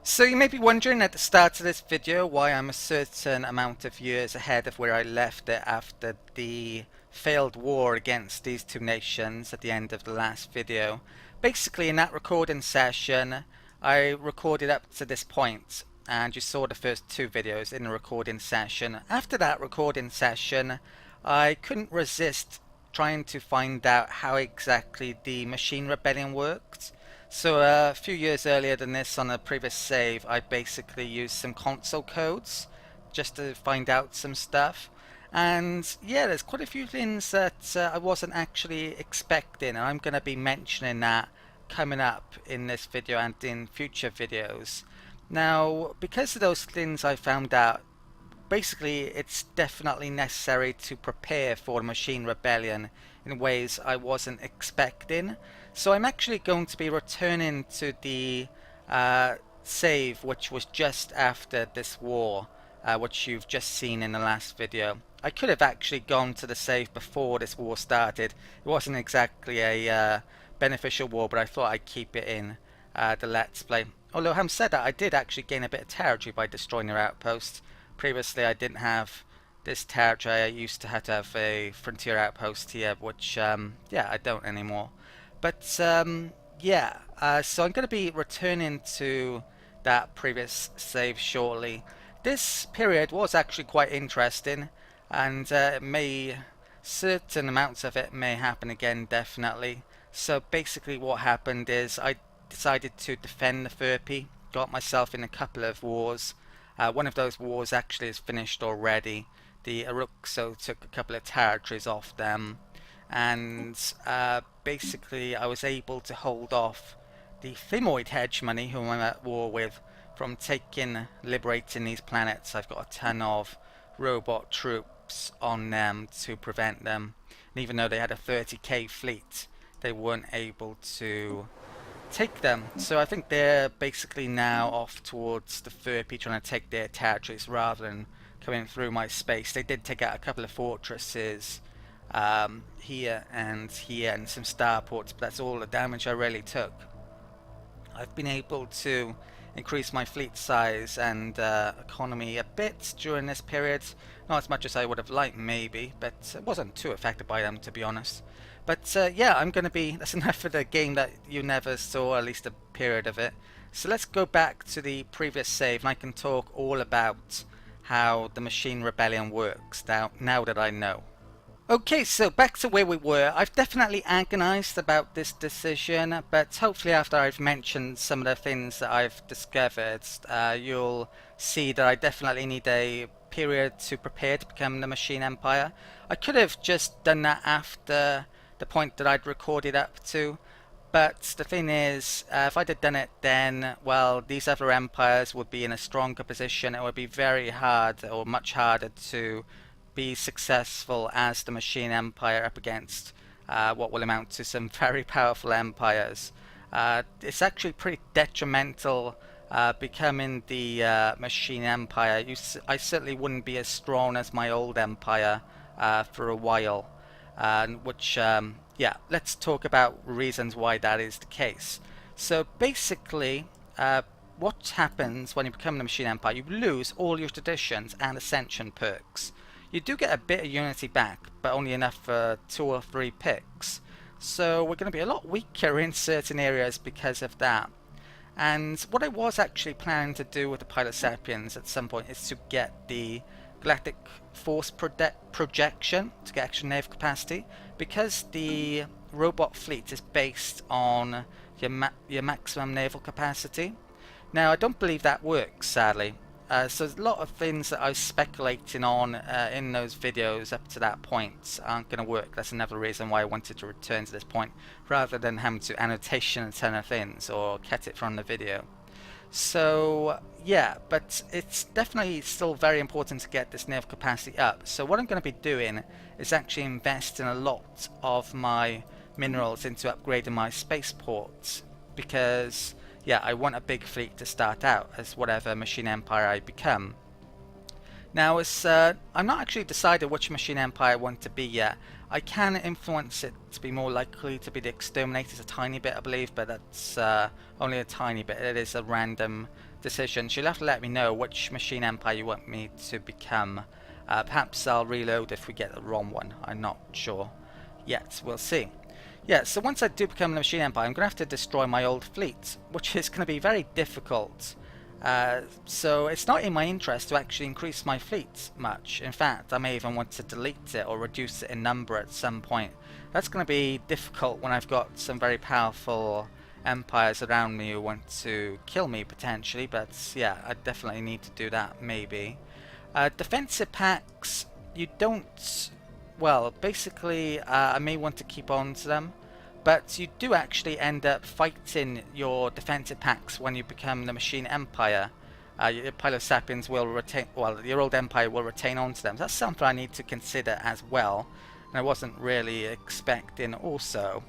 So you may be wondering at the start of this video why I'm a certain amount of years ahead of where I left it after the failed war against these two nations at the end of the last video. Basically, in that recording session, I recorded up to this point, and you saw the first two videos in the recording session. After that recording session, I couldn't resist trying to find out how exactly the machine rebellion worked. So a few years earlier than this, on a previous save, I basically used some console codes just to find out some stuff. And yeah, there's quite a few things that I wasn't actually expecting, and I'm going to be mentioning that coming up in this video and in future videos. Now, because of those things I found out, basically it's definitely necessary to prepare for the machine rebellion in ways I wasn't expecting. So I'm actually going to be returning to the save which was just after this war, which you've just seen in the last video. I could have actually gone to the save before this war started. It wasn't exactly a beneficial war, but I thought I'd keep it in the Let's Play. Although having said that, I did actually gain a bit of territory by destroying their outpost. Previously I didn't have this territory. I used to have a frontier outpost here, which yeah, I don't anymore. But yeah, so I'm going to be returning to that previous save shortly. This period was actually quite interesting, and certain amounts of it may happen again, definitely. So basically what happened is I decided to defend the Furpy, got myself in a couple of wars. One of those wars actually is finished already. The Aruxo took a couple of territories off them, and basically I was able to hold off the Thymoid hegemony, whom I'm at war with, from liberating these planets. I've got a ton of robot troops on them to prevent them, and even though they had a 30k fleet, they weren't able to take them. So I think they're basically now off towards the Furpy, trying to take their territories rather than coming through my space. They did take out a couple of fortresses here and some starports, but that's all the damage I really took. I've been able to increase my fleet size and economy a bit during this period. Not as much as I would have liked, maybe, but it wasn't too affected by them, to be honest. But yeah, that's enough for the game that you never saw, at least a period of it. So let's go back to the previous save, and I can talk all about how the machine rebellion works now that I know. Okay, so back to where we were. I've definitely agonized about this decision, but hopefully after I've mentioned some of the things that I've discovered, you'll see that I definitely need a period to prepare to become the Machine Empire. I could have just done that after the point that I'd recorded up to, but the thing is, if I'd have done it then, well, these other empires would be in a stronger position. It would be very hard, or much harder, to be successful as the Machine Empire up against what will amount to some very powerful empires. It's actually pretty detrimental becoming the Machine Empire. I certainly wouldn't be as strong as my old empire for a while. Which, yeah, let's talk about reasons why that is the case. So basically, what happens when you become the Machine Empire? You lose all your traditions and ascension perks. You do get a bit of unity back, but only enough for 2 or 3 picks. So we're going to be a lot weaker in certain areas because of that. And what I was actually planning to do with the Pilot Sapiens at some point is to get the Galactic Force projection to get extra naval capacity, because the robot fleet is based on your maximum naval capacity. Now I don't believe that works, sadly. So there's a lot of things that I was speculating on in those videos up to that point aren't going to work. That's another reason why I wanted to return to this point rather than having to annotation a ton of things or cut it from the video. So yeah, but it's definitely still very important to get this naval capacity up. So what I'm going to be doing is actually investing a lot of my minerals into upgrading my spaceports, because yeah, I want a big fleet to start out as whatever Machine Empire I become. Now, I'm not actually decided which machine empire I want to be yet. I can influence it to be more likely to be the exterminators a tiny bit, I believe, but that's only a tiny bit. It is a random decision. So you'll have to let me know which machine empire you want me to become. Perhaps I'll reload if we get the wrong one. I'm not sure yet. We'll see. Yeah, so once I do become the machine empire, I'm going to have to destroy my old fleet, which is going to be very difficult. So it's not in my interest to actually increase my fleet much. In fact, I may even want to delete it or reduce it in number at some point. That's going to be difficult when I've got some very powerful empires around me who want to kill me potentially, but yeah, I definitely need to do that maybe. Defensive packs, you don't, well, basically I may want to keep on to them. But you do actually end up fighting your defensive packs when you become the machine empire. Your Pilosapiens will retain, well, your old empire will retain onto them. That's something I need to consider as well, and I wasn't really expecting also.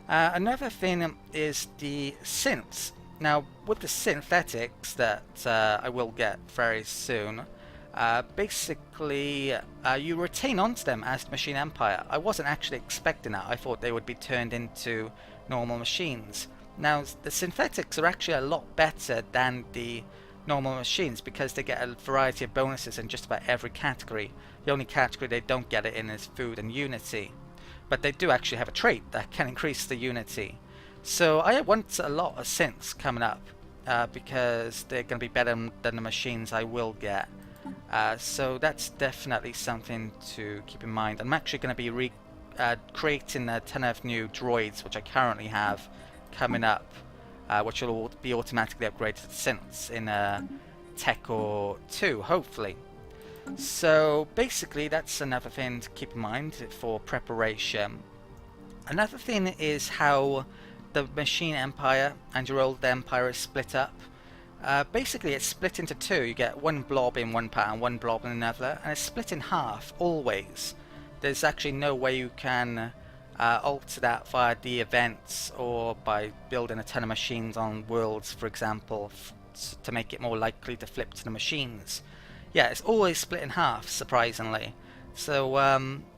Another thing is the synths. Now, with the synthetics that I will get very soon, basically, you retain onto them as the machine empire. I wasn't actually expecting that. I thought they would be turned into normal machines. Now, the synthetics are actually a lot better than the normal machines because they get a variety of bonuses in just about every category. The only category they don't get it in is food and unity. But they do actually have a trait that can increase the unity. So I want a lot of synths coming up because they're going to be better than the machines I will get. So that's definitely something to keep in mind. I'm actually going to be creating a ton of new droids, which I currently have coming up, which will be automatically upgraded to synths in Tech or 2, hopefully. So basically that's another thing to keep in mind for preparation. Another thing is how the machine empire and your old empire is split up. Basically it's split into two. You get one blob in one part and one blob in another, and it's split in half always. There's actually no way you can alter that via the events or by building a ton of machines on worlds, for example, to make it more likely to flip to the machines. Yeah, it's always split in half, surprisingly. So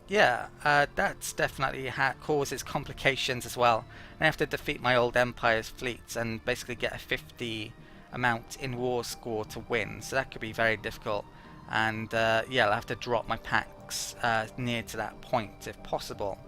yeah, that's definitely causes complications as well. I have to defeat my old empire's fleets and basically get a 50 amount in war score to win, so that could be very difficult. And yeah, I'll have to drop my packs near to that point if possible.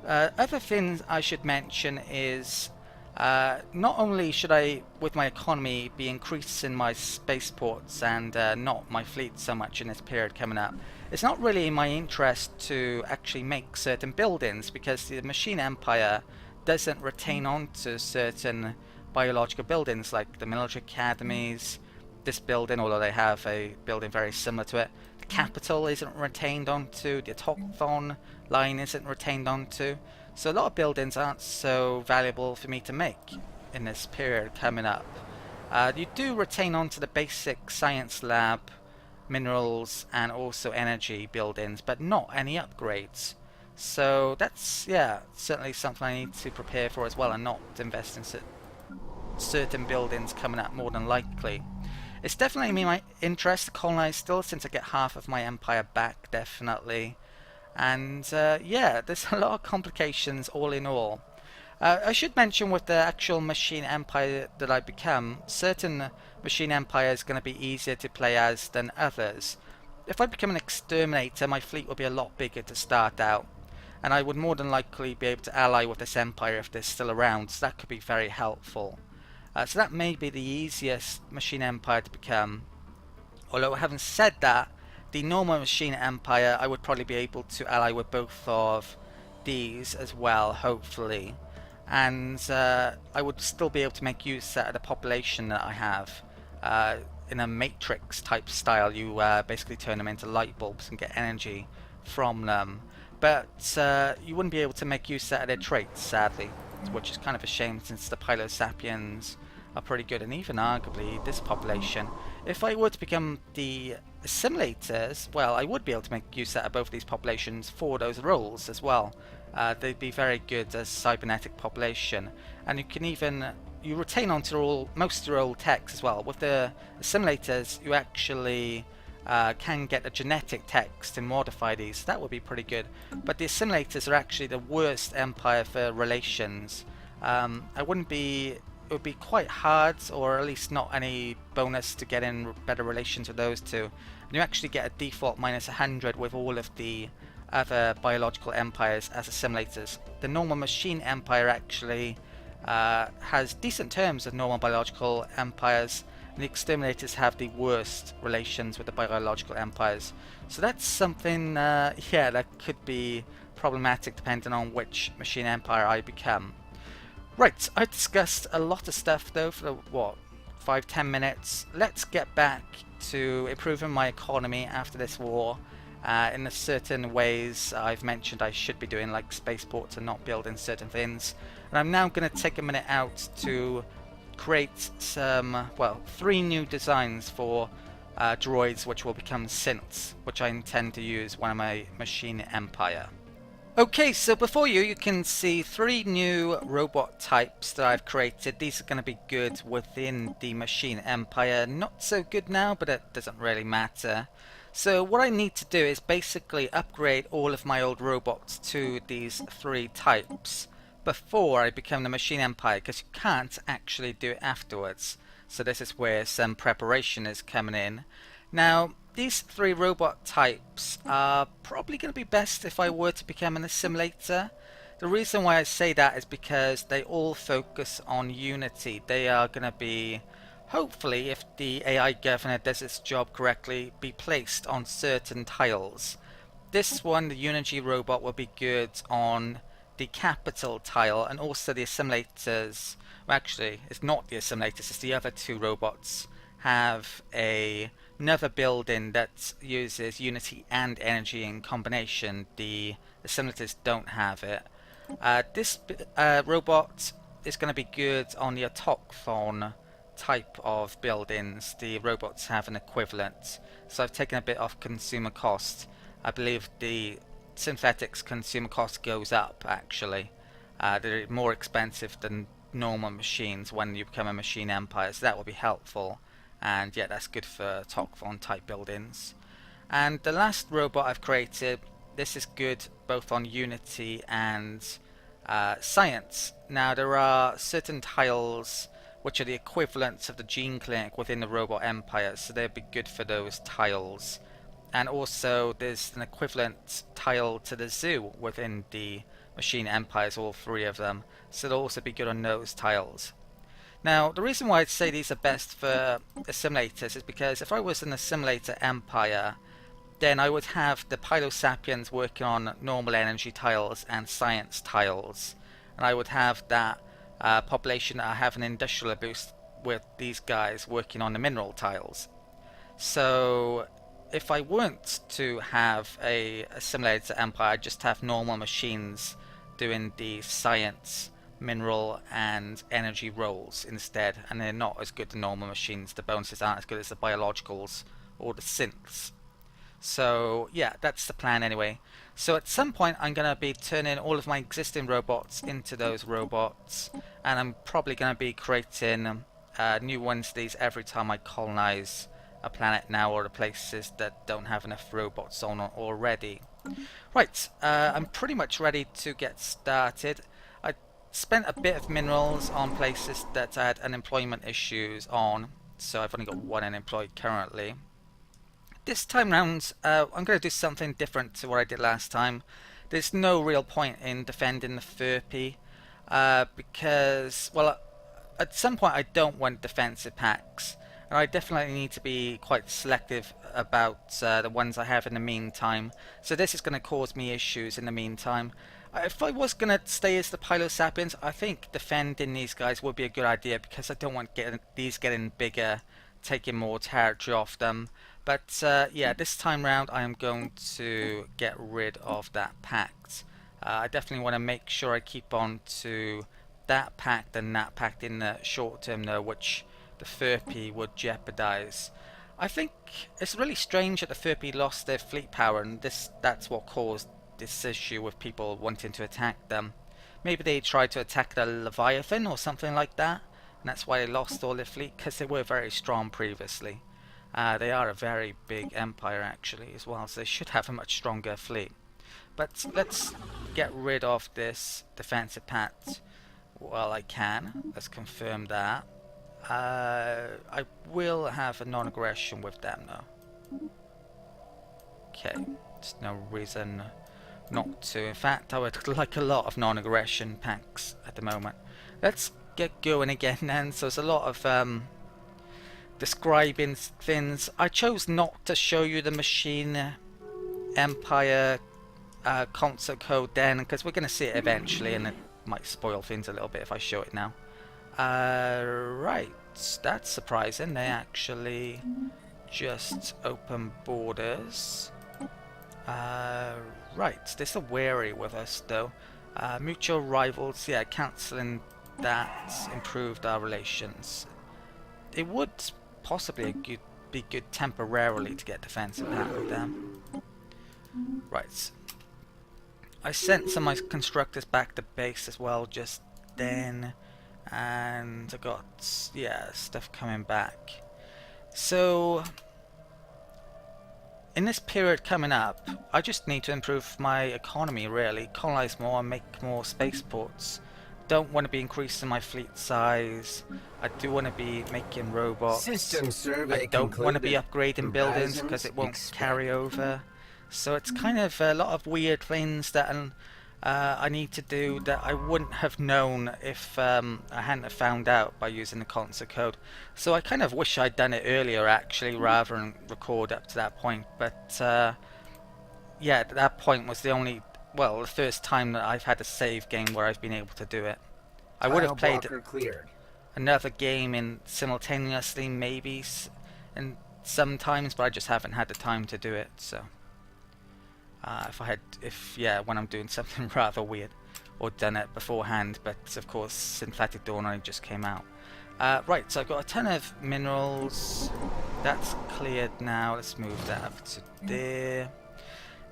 Other things I should mention is not only should I, with my economy, be increasing my spaceports and not my fleet so much in this period coming up, it's not really in my interest to actually make certain buildings because the machine empire doesn't retain on to certain biological buildings like the military academies. This building, although they have a building very similar to it, the capital isn't retained onto, the autochthon line isn't retained onto, so a lot of buildings aren't so valuable for me to make in this period coming up. You do retain onto the basic science lab, minerals and also energy buildings, but not any upgrades. So that's, yeah, certainly something I need to prepare for as well, and not invest in certain buildings coming up more than likely. It's definitely in my interest to colonize still, since I get half of my empire back, definitely. And yeah, there's a lot of complications all in all. I should mention with the actual machine empire that I become, certain machine empires are going to be easier to play as than others. If I become an exterminator, my fleet will be a lot bigger to start out, and I would more than likely be able to ally with this empire if they're still around, so that could be very helpful. So that may be the easiest machine empire to become. Although having said that, the normal machine empire, I would probably be able to ally with both of these as well, hopefully. And I would still be able to make use of the population that I have. In a matrix type style, you basically turn them into light bulbs and get energy from them. But you wouldn't be able to make use of their traits, sadly, which is kind of a shame since the Pilosapiens are pretty good, and even arguably this population. If I were to become the assimilators, well, I would be able to make use of both of these populations for those roles as well. They'd be very good as cybernetic population, and you can even retain onto most of your old techs as well. With the assimilators, you actually can get the genetic text to modify these. That would be pretty good. But the assimilators are actually the worst empire for relations. I wouldn't be. It would be quite hard, or at least not any bonus to get in better relations with those two. And you actually get a default minus 100 with all of the other biological empires as assimilators. The normal machine empire actually has decent terms of normal biological empires, and the exterminators have the worst relations with the biological empires. So that's something, yeah, that could be problematic depending on which machine empire I become. Right, I discussed a lot of stuff though for what, 5-10 minutes. Let's get back to improving my economy after this war in the certain ways I've mentioned I should be doing, like spaceports and not building certain things. And I'm now going to take a minute out to create some, well, 3 new designs for droids which will become synths, which I intend to use when I'm a machine empire. Okay, so before you can see 3 new robot types that I've created. These are going to be good within the machine empire. Not so good now, but it doesn't really matter. So what I need to do is basically upgrade all of my old robots to these 3 types before I become the machine empire, because you can't actually do it afterwards. So this is where some preparation is coming in. Now, these 3 robot types are probably going to be best if I were to become an assimilator. The reason why I say that is because they all focus on unity. They are going to be, hopefully, if the AI governor does its job correctly, be placed on certain tiles. This one, the Unity robot, will be good on the capital tile, and also the assimilators, well actually it's not the assimilators, it's the other 2 robots, have another building that uses unity and energy in combination. The assimilators don't have it. This robot is going to be good on the autochthon type of buildings. The robots have an equivalent, so I've taken a bit off consumer cost. I believe the synthetics consumer cost goes up actually. They're more expensive than normal machines when you become a machine empire, so that will be helpful. And yeah, that's good for autochthon type buildings. And the last robot I've created, this is good both on unity and science. Now there are certain tiles which are the equivalents of the gene clinic within the robot empire, so they'd be good for those tiles. And also there's an equivalent tile to the zoo within the machine empires, all 3 of them, so they'll also be good on those tiles. Now the reason why I'd say these are best for assimilators is because if I was an assimilator empire, then I would have the Pilosapiens working on normal energy tiles and science tiles, and I would have that population that I have an industrial boost with these guys working on the mineral tiles. So if I weren't to have a assimilator empire, I'd just have normal machines doing the science, mineral and energy roles instead, and they're not as good as normal machines. The bonuses aren't as good as the biologicals or the synths. So yeah, that's the plan anyway. So at some point I'm going to be turning all of my existing robots into those robots, and I'm probably going to be creating new ones of these every time I colonize a planet now, or the places that don't have enough robots on already. Right, I'm pretty much ready to get started. I spent a bit of minerals on places that I had unemployment issues on, so I've only got 1 unemployed currently. This time round, I'm going to do something different to what I did last time. There's no real point in defending the Furpy, because, well, at some point I don't want defensive packs, and I definitely need to be quite selective about the ones I have in the meantime. So this is going to cause me issues in the meantime. If I was going to stay as the Pilosapiens, I think defending these guys would be a good idea, because I don't want these getting bigger, taking more territory off them. But yeah, this time round I am going to get rid of that pact. I definitely want to make sure I keep on to that pact and that pact in the short term though, which the Furpy would jeopardize. I think it's really strange that the Furpy lost their fleet power, and that's what caused this issue with people wanting to attack them. Maybe they tried to attack the Leviathan or something like that, and that's why they lost all their fleet, because they were very strong previously. They are a very big empire actually as well, so they should have a much stronger fleet. But let's get rid of this defensive pact while I can. Let's confirm that. I will have a non-aggression with them though. Okay, there's no reason not to. In fact, I would like a lot of non-aggression packs at the moment. Let's get going again then. So there's a lot of describing things. I chose not to show you the Machine Empire console code then, because we're going to see it eventually, and it might spoil things a little bit if I show it now. Right, that's surprising. They actually just open borders. Right, they're still wary with us though. Mutual rivals, yeah, cancelling that improved our relations. It would possibly be good temporarily to get defensive pact with them. Right. I sent some of my constructors back to base as well just then, and I got, yeah, stuff coming back. So in this period coming up, I just need to improve my economy really, colonize more and make more spaceports. Don't want to be increasing my fleet size. I do want to be making robots. System survey I don't want to be concluded. upgrading buildings Horizons because it won't expanded. carry over. So it's kind of a lot of weird things that I need to do that I wouldn't have known if I hadn't have found out by using the console code. So I kind of wish I'd done it earlier actually, rather than record up to that point. But yeah, that point was the only, well, the first time that I've had a save game where I've been able to do it. I would have played Tile blocker cleared. another game in simultaneously maybe and sometimes, but I just haven't had the time to do it. So yeah, when I'm doing something rather weird, or done it beforehand. But of course Synthetic Dawn only just came out. Right, so I've got a ton of minerals. That's cleared now. Let's move that up to there.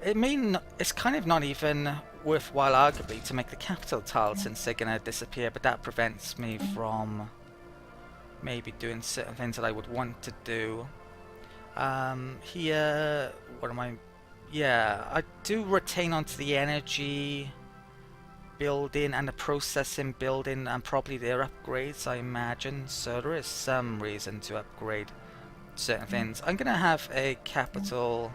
It's kind of not even worthwhile arguably to make the capital tile since they're going to disappear, but that prevents me from maybe doing certain things that I would want to do. Here, what am I? Yeah, I do retain onto the energy building and the processing building and probably their upgrades, I imagine, so there is some reason to upgrade certain things. I'm going to have a capital,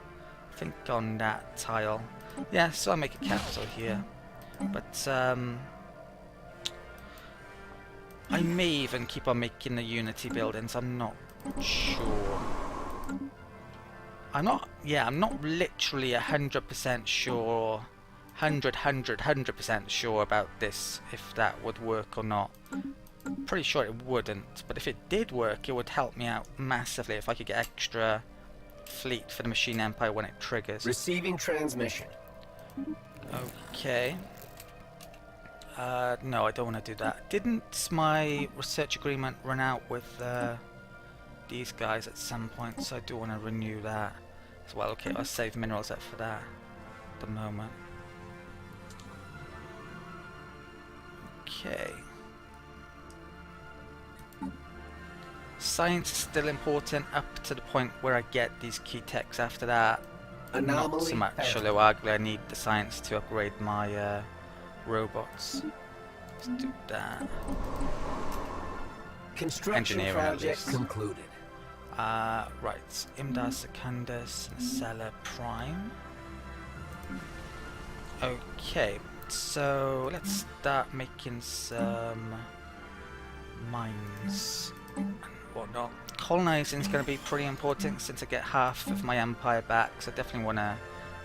I think, on that tile. Yeah, so I'll make a capital here. But I may even keep on making the Unity buildings, I'm not sure. I'm not literally 100% sure, 100% sure about this, if that would work or not. Pretty sure it wouldn't, but if it did work, it would help me out massively if I could get extra fleet for the Machine Empire when it triggers. Receiving transmission. Okay. No, I don't want to do that. Didn't my research agreement run out with these guys at some point? So I do want to renew that as well. Okay, I'll save minerals up for that at the moment. Okay. Science is still important up to the point where I get these key techs. After that, not so much, although arguably I need the science to upgrade my robots. Let's do that. Construction Engineering at project least. concluded. Right, Imdar Secundus and Sela Prime. Okay, so let's start making some mines and whatnot. Colonizing is going to be pretty important since I get half of my empire back, so I definitely want to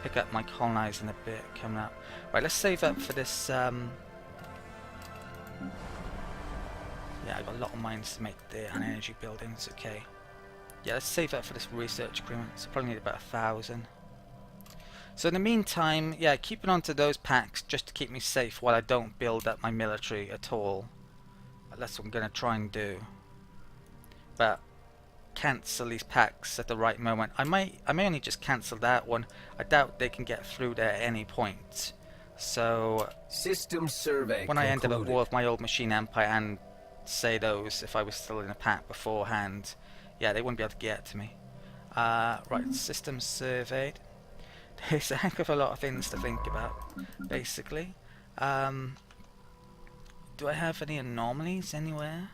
pick up my colonizing a bit coming up. Right, let's save up for this. Yeah, I got a lot of mines to make there and energy buildings. Okay. Yeah, let's save up for this research agreement. So probably need about 1,000. So in the meantime, yeah, keeping on to those packs just to keep me safe while I don't build up my military at all. That's what I'm going to try and do. But cancel these packs at the right moment. I may only just cancel that one. I doubt they can get through there at any point. So System survey when I end up at concluded. war with my old Machine Empire and say those, if I was still in a pack beforehand, yeah, they wouldn't be able to get to me. Right, system surveyed. There's a heck of a lot of things to think about, basically. Um, do I have any anomalies anywhere?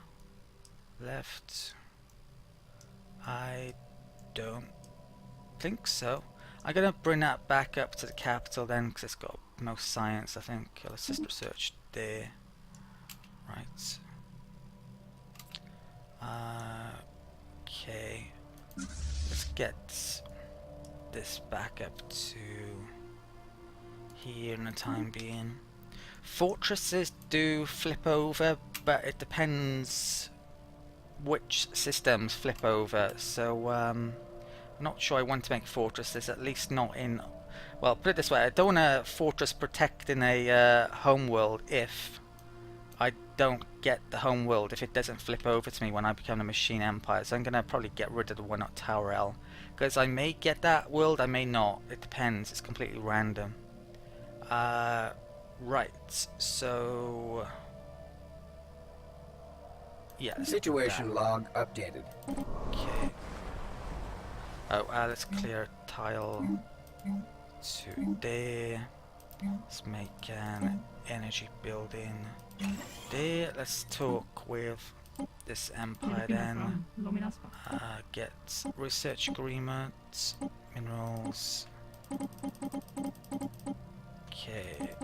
Left. I don't think so. I'm gonna bring that back up to the capital then, because it's got most science, I think. Let's just research there. Right. Okay. Let's get this back up to here in the time being. Fortresses do flip over, but it depends which systems flip over. So I'm not sure I want to make fortresses, at least not in... Well, put it this way, I don't want a fortress protecting a home world if I don't get the home world, if it doesn't flip over to me when I become a machine empire. So I'm going to probably get rid of the one at Tower L, because I may get that world, I may not. It depends, it's completely random. Right, so... yeah. Situation log updated. Okay. Oh, let's clear tile to there. Let's make an energy building there. Let's talk with this empire then. Get research agreements, minerals. Okay.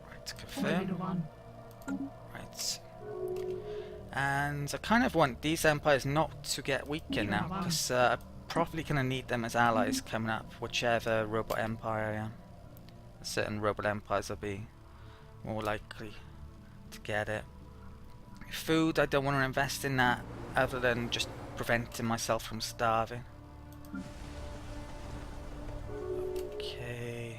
Right, confirm. Right. And I kind of want these empires not to get weaker now, because I'm probably going to need them as allies coming up, whichever robot empire I am. Certain robot empires will be more likely to get it. Food, I don't want to invest in that, other than just preventing myself from starving. Okay.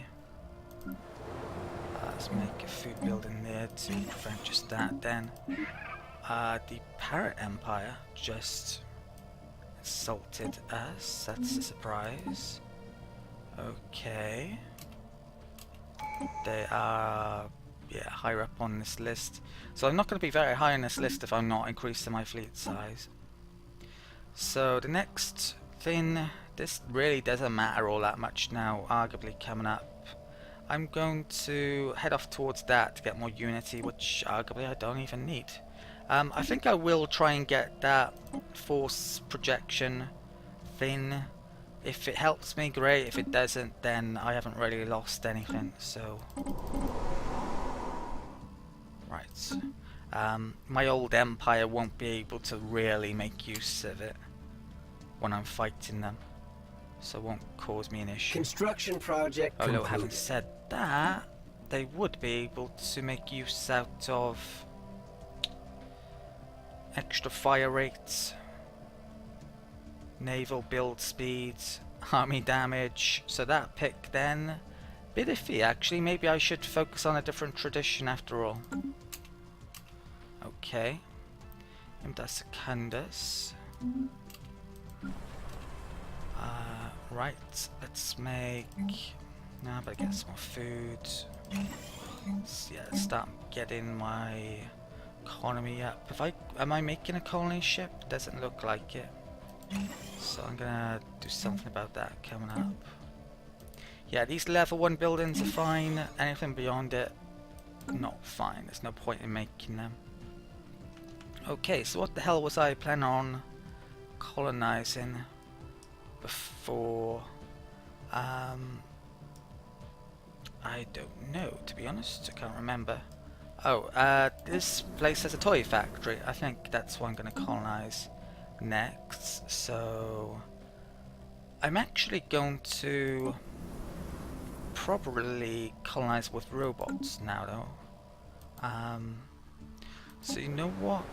Let's make a food building there to prevent just that then. The Parrot Empire just insulted us. That's a surprise. Okay. They are, yeah, higher up on this list. So I'm not going to be very high on this list if I'm not increasing my fleet size. So the next thing, this really doesn't matter all that much now, arguably coming up. I'm going to head off towards that to get more unity, which arguably I don't even need. I think I will try and get that force projection thing. If it helps me, great. If it doesn't, then I haven't really lost anything. So, right. My old empire won't be able to really make use of it when I'm fighting them, so it won't cause me an issue. Construction project Although, completed. having said that, they would be able to make use out of extra fire rates, naval build speed, army damage. So that pick then, bit iffy actually. Maybe I should focus on a different tradition after all. Okay, Imda Secundus. Right, let's make... Now I better get some more food. Yeah, let's start getting my economy up. Am I making a colony ship? Doesn't look like it. So I'm gonna do something about that coming up. Yeah, these level 1 buildings are fine. Anything beyond it, not fine. There's no point in making them. Okay, so what the hell was I planning on colonizing before? I don't know, to be honest. I can't remember. Oh, this place has a toy factory. I think that's what I'm going to colonize next. So I'm actually going to probably colonize with robots now, though. So you know what?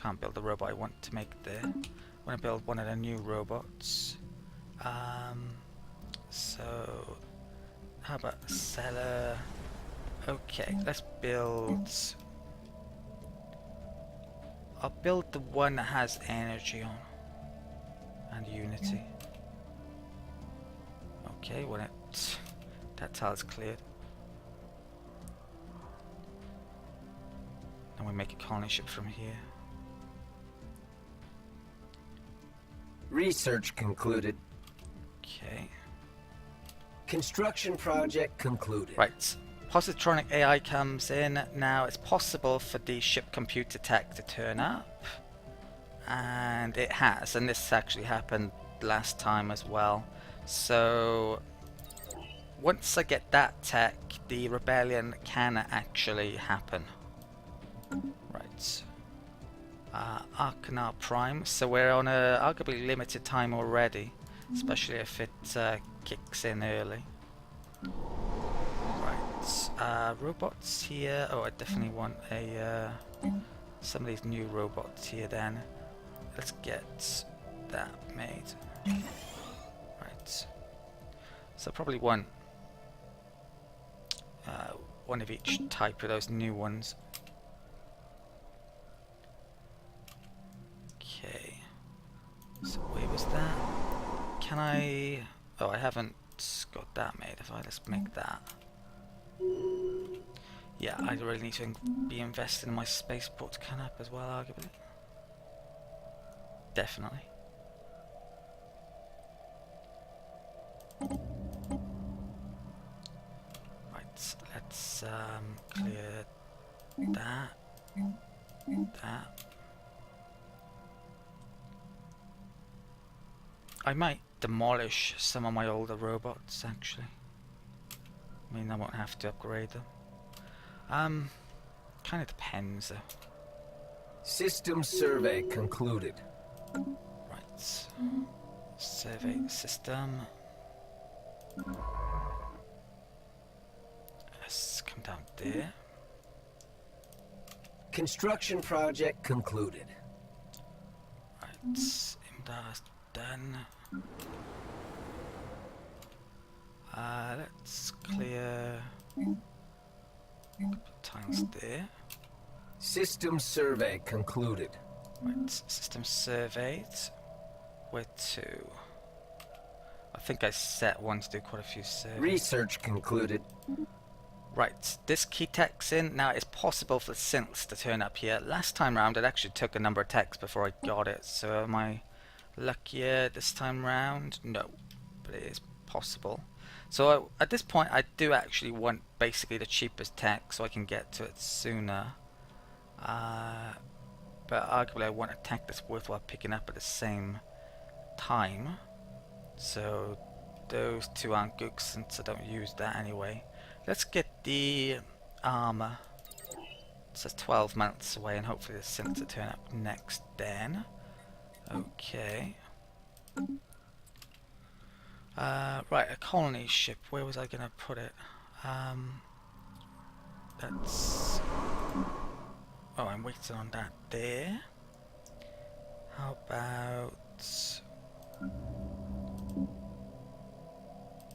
Can't build the robot I want to make there. I want to build one of the new robots. So how about seller? Okay, let's build... I'll build the one that has energy on and unity. Okay, when that tile's cleared, and we make a colony ship from here. Research concluded. Okay. Construction project concluded. Right. Positronic AI comes in. Now it's possible for the ship computer tech to turn up. And it has. And this actually happened last time as well. So once I get that tech, the rebellion can actually happen. Right. Arcanar Prime. So we're on a arguably limited time already. Especially if it kicks in early. Right, robots here. Oh, I definitely want a some of these new robots here. Then let's get that made. Right. So probably one of each type of those new ones. Okay. So where was that? Can I? Oh, I haven't got that made. If I let's make that. Yeah, I really need to be invested in my spaceport to come up as well, arguably. Definitely. Right, let's clear that. That. I might demolish some of my older robots, actually. I mean, I won't have to upgrade them. Kind of depends, though. System survey concluded. Right. Survey system. Let's come down there. Construction project concluded. Right. Imdar's done. Let's clear a couple of times there. System survey concluded. Right, system surveyed. Where to? I think I set one to do quite a few surveys. Research concluded. Right, this key tech's in. Now it's possible for the synths to turn up here. Last time round it actually took a number of techs before I got it. So am I luckier this time round? No, but it is possible. So at this point I do actually want basically the cheapest tech so I can get to it sooner. But arguably I want a tech that's worthwhile picking up at the same time. So those two aren't good since I don't use that anyway. Let's get the armor. It says 12 months away and hopefully the synths will turn up next then. Okay. Right, a colony ship. Where was I going to put it? That's... Oh, I'm waiting on that there. How about...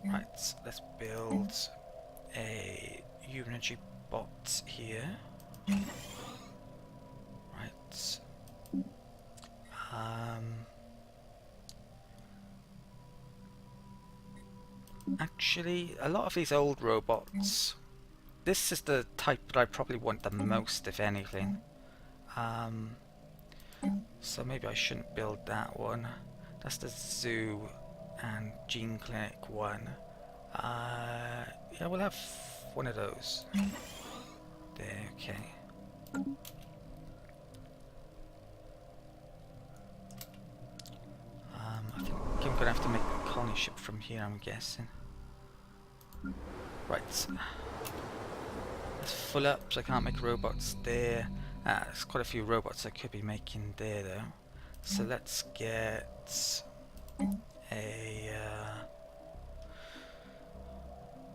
Right, let's build a Unity bot here. Right. Actually, a lot of these old robots, this is the type that I probably want the most, if anything. So maybe I shouldn't build that one. That's the zoo and gene clinic one. Yeah, we'll have one of those. There, okay. I think I'm gonna have to make a colony ship from here, I'm guessing. Right. Let's full up, so I can't make robots there. There's quite a few robots I could be making there, though. So let's get a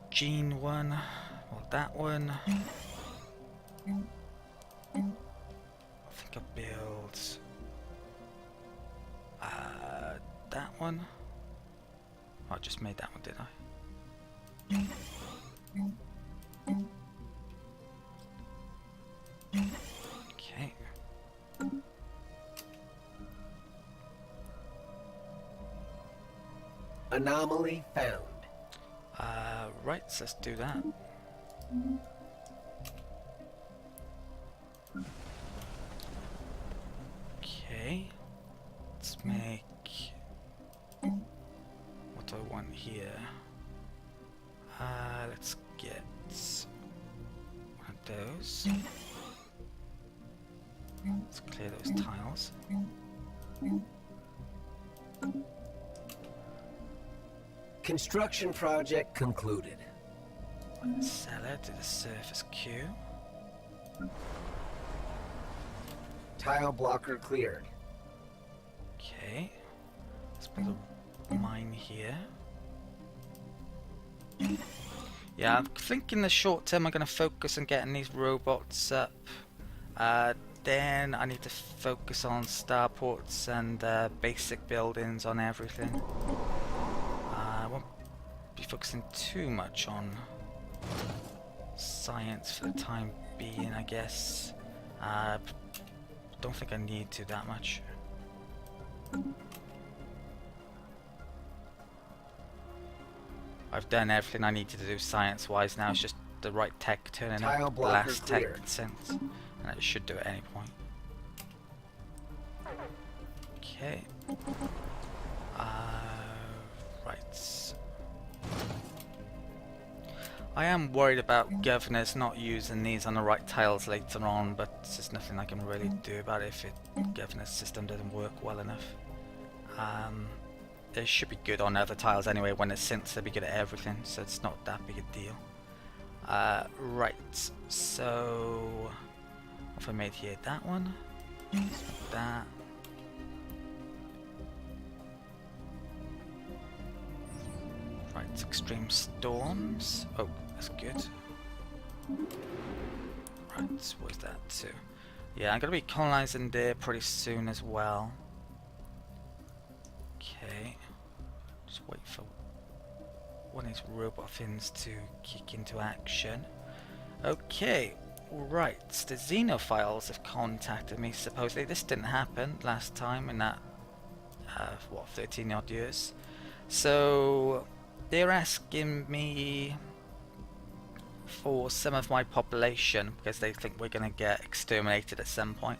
gene one. Well, that one. I think I'll build that one. Oh, I just made that one, did I? Okay. Anomaly found. Right, so let's do that. Okay. Let's make those. Let's clear those tiles. Construction project concluded. Cellar to the surface queue. Tile blocker cleared. Okay. Let's put a mine here. Yeah, I'm thinking in the short term I'm going to focus on getting these robots up. Then I need to focus on starports and basic buildings on everything. I won't be focusing too much on science for the time being, I guess. Don't think I need to that much. I've done everything I need to do science-wise now. It's just the right tech turning up. Tile The blocker last tech cleared. sense, and it should do at any point. Okay. Right. I am worried about governors not using these on the right tiles later on, but there's nothing I can really do about it if the governor system doesn't work well enough. It should be good on other tiles anyway. When it's synths, they'll be good at everything, so it's not that big a deal. Right, so what have I made here? That one, that. Right, extreme storms. Oh, that's good. Right, where's that too? Yeah, I'm gonna be colonizing there pretty soon as well. Okay, just wait for one of these robot fins to kick into action. Okay, right, the Xenophiles have contacted me supposedly. This didn't happen last time in that, what, 13 odd years. So, they're asking me for some of my population because they think we're going to get exterminated at some point.